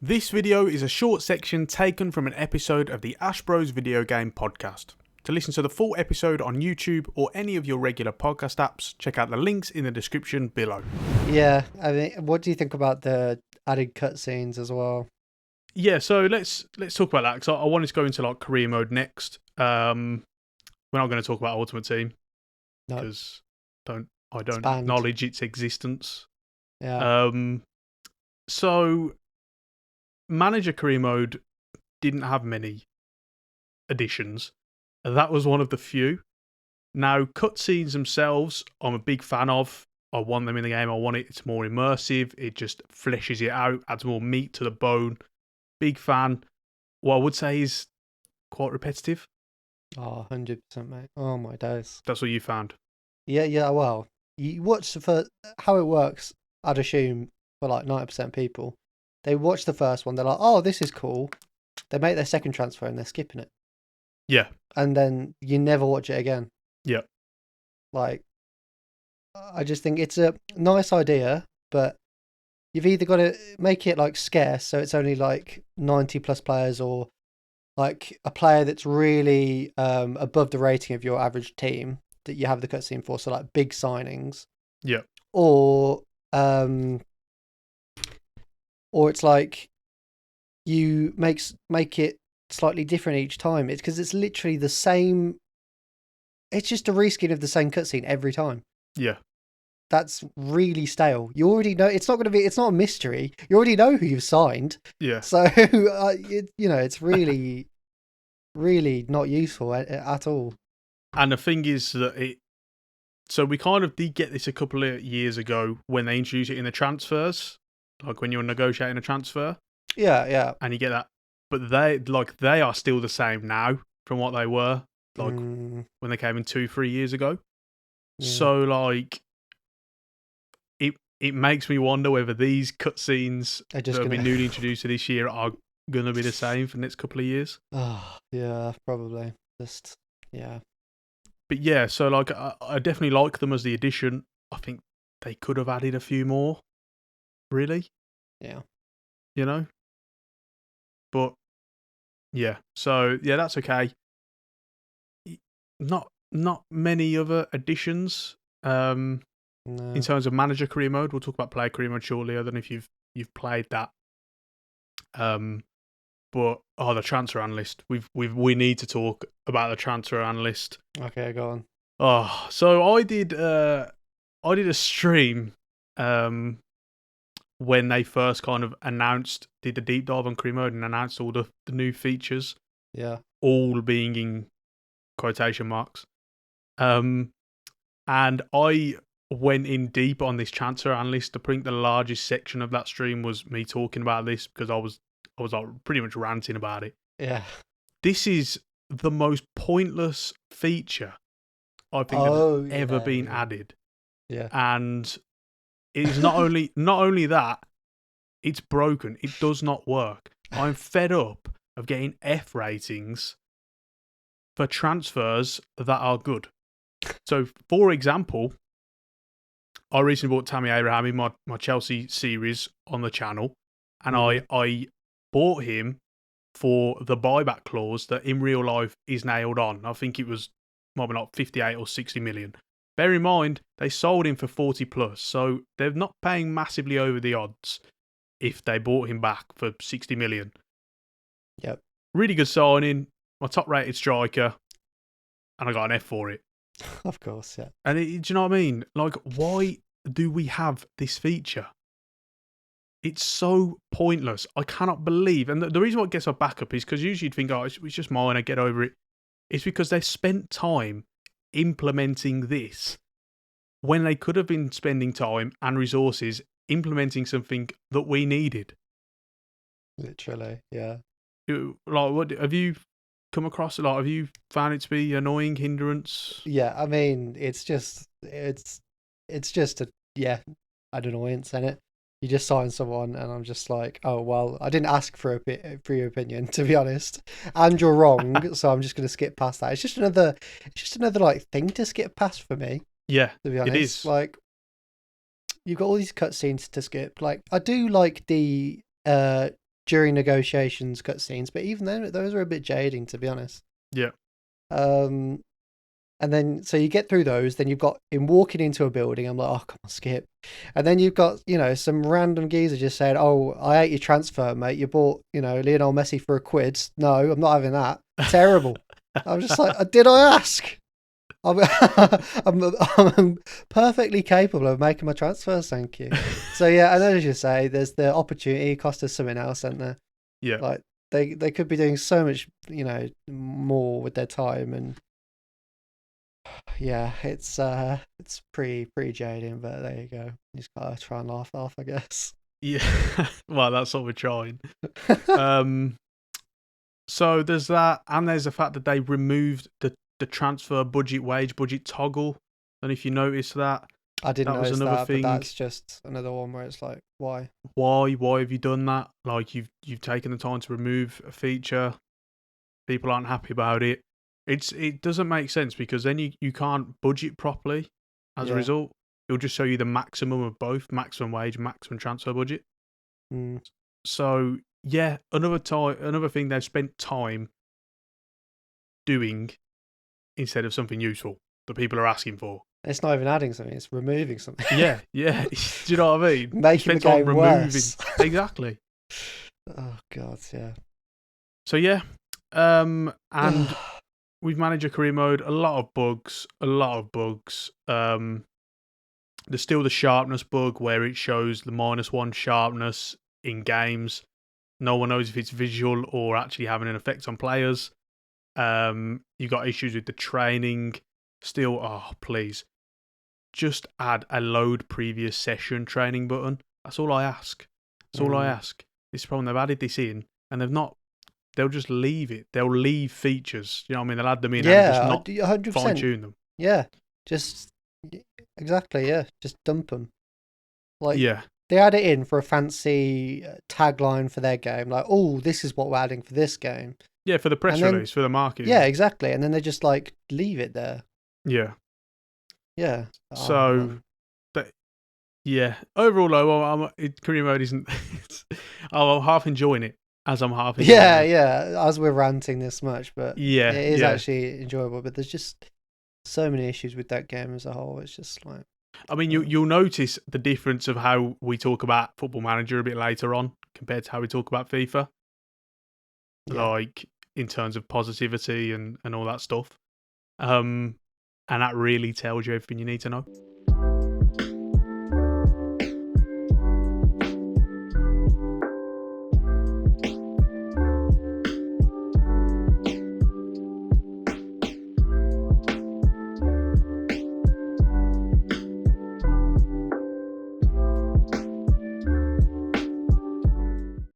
This video is a short section taken from an episode of the Ash Bros video game podcast. To listen to the full episode on YouTube or any of your regular podcast apps, check out the links in the description below. Yeah, I mean, what do you think about the added cutscenes as well? Yeah, so let's talk about that because I wanted to go into like career mode next. We're not going to talk about Ultimate Team because I don't acknowledge its existence. Yeah. So Manager career mode didn't have many additions. That was one of the few. Now, cutscenes themselves, I'm a big fan of. I want them in the game. I want it. It's more immersive. It just fleshes it out, adds more meat to the bone. Big fan. What I would say is quite repetitive. Oh, 100%, mate. Oh, my days. That's what you found. Yeah, well, you watch for how it works, I'd assume, for like 90% of people. They watch the first one, they're like, oh, this is cool. They make their second transfer and they're skipping it. Yeah. And then you never watch it again. Yeah. Like, I just think it's a nice idea, but you've either got to make it like scarce, so it's only like 90 plus players, or like a player that's really above the rating of your average team that you have the cutscene for, so like big signings. Yeah. Or it's like you make it slightly different each time. It's because it's literally the same. It's just a reskin of the same cutscene every time. Yeah. That's really stale. You already know it's not going to be. It's not a mystery. You already know who you've signed. Yeah. So it's really, really not useful at all. And the thing is that so we kind of did get this a couple of years ago when they introduced it in the transfers, like when you're negotiating a transfer. Yeah. And you get that, but they are still the same now from what they were when they came in 2-3 years ago. Yeah. So like, it makes me wonder whether these cutscenes that have been newly introduced to this year are going to be the same for the next couple of years. Oh, yeah, probably. Yeah. But yeah, so like, I definitely like them as the addition. I think they could have added a few more. Really? Yeah. You know? But yeah, so yeah, that's okay. Not many other additions. No. In terms of manager career mode, we'll talk about player career mode shortly. I don't know if you've played that. But the transfer analyst. We need to talk about the transfer analyst. Okay, go on. Oh, so I did a stream when they first kind of did the deep dive on career mode and announced all the new features. Yeah. All being in quotation marks. And I went in deep on this transfer analyst. I think the largest section of that stream was me talking about this because I was like pretty much ranting about it. Yeah. This is the most pointless feature I think that's ever been added. Yeah. And it is not only that, it's broken. It does not work. I'm fed up of getting F ratings for transfers that are good. So, for example, I recently bought Tammy Abraham in my Chelsea series on the channel, and I bought him for the buyback clause that in real life is nailed on. I think it was maybe not 58 or 60 million. Bear in mind, they sold him for 40 plus, so they're not paying massively over the odds if they bought him back for 60 million. Yep. Really good signing, my top rated striker, and I got an F for it. Of course, yeah. And do you know what I mean? Like, why do we have this feature? It's so pointless. I cannot believe. And the reason why it gets our backup is because usually you'd think, it's just minor, get over it. It's because they've spent time implementing this when they could have been spending time and resources implementing something that we needed. Literally, yeah. Like, what have you come across a lot? Have you found it to be annoying, hindrance? Yeah, I mean, it's just an annoyance, isn't it? You just sign someone, and I'm just like, oh well, I didn't ask for your opinion, to be honest, and you're wrong, so I'm just gonna skip past that. It's just another like thing to skip past for me. Yeah, to be honest, it is. Like, you've got all these cutscenes to skip. Like, I do like the during negotiations cutscenes, but even then, those are a bit jading, to be honest. Yeah. Um, and then so you get through those, then you've got him walking into a building. I'm like, oh, come on, skip. And then you've got, some random geezer just saying, oh, I hate your transfer, mate. You bought, Lionel Messi for £1. No, I'm not having that. Terrible. I'm just like, did I ask? I'm, I'm perfectly capable of making my transfers, thank you. So yeah, and as you say, there's the opportunity cost us something else, isn't there? Yeah. Like they could be doing so much, more with their time, and yeah, it's pretty jading, but there you go. You just gotta try and laugh off, I guess. Yeah. Well, that's what we're trying. So there's that, and there's the fact that they removed the transfer budget, wage budget toggle. And if you noticed that, I didn't that was notice another that, thing. but that's just another one where it's like, why? Why have you done that? Like you've taken the time to remove a feature. People aren't happy about it. It doesn't make sense because then you can't budget properly. As a Yeah. result, it'll just show you the maximum of both: maximum wage, maximum transfer budget. Mm. So yeah, another thing they've spent time doing instead of something useful that people are asking for. It's not even adding something; it's removing something. Yeah. Do you know what I mean? Making the game worse. Exactly. Oh God, yeah. So yeah, and with manager career mode, a lot of bugs. There's still the sharpness bug where it shows the -1 sharpness in games. No one knows if it's visual or actually having an effect on players. You've got issues with the training. Still, oh please, just add a load previous session training button. That's all I ask. That's all I ask. This problem, they've added this in and they've not. They'll just leave it. They'll leave features. You know what I mean? They'll add them in and just not 100%. fine tune them. Yeah, just exactly. Yeah, just dump them. Like, Yeah. they add it in for a fancy tagline for their game. Like, oh, this is what we're adding for this game. Yeah, for the press release, for the marketing. Yeah, exactly. And then they just like leave it there. Yeah. Yeah. So, yeah. Overall, though, career mode isn't. I'm half enjoying it as I'm half enjoying it. Yeah. As we're ranting this much, but yeah, it is actually enjoyable. But there's just so many issues with that game as a whole. It's just like. I mean, you'll notice the difference of how we talk about Football Manager a bit later on compared to how we talk about FIFA. Yeah. Like, in terms of positivity and all that stuff. And that really tells you everything you need to know.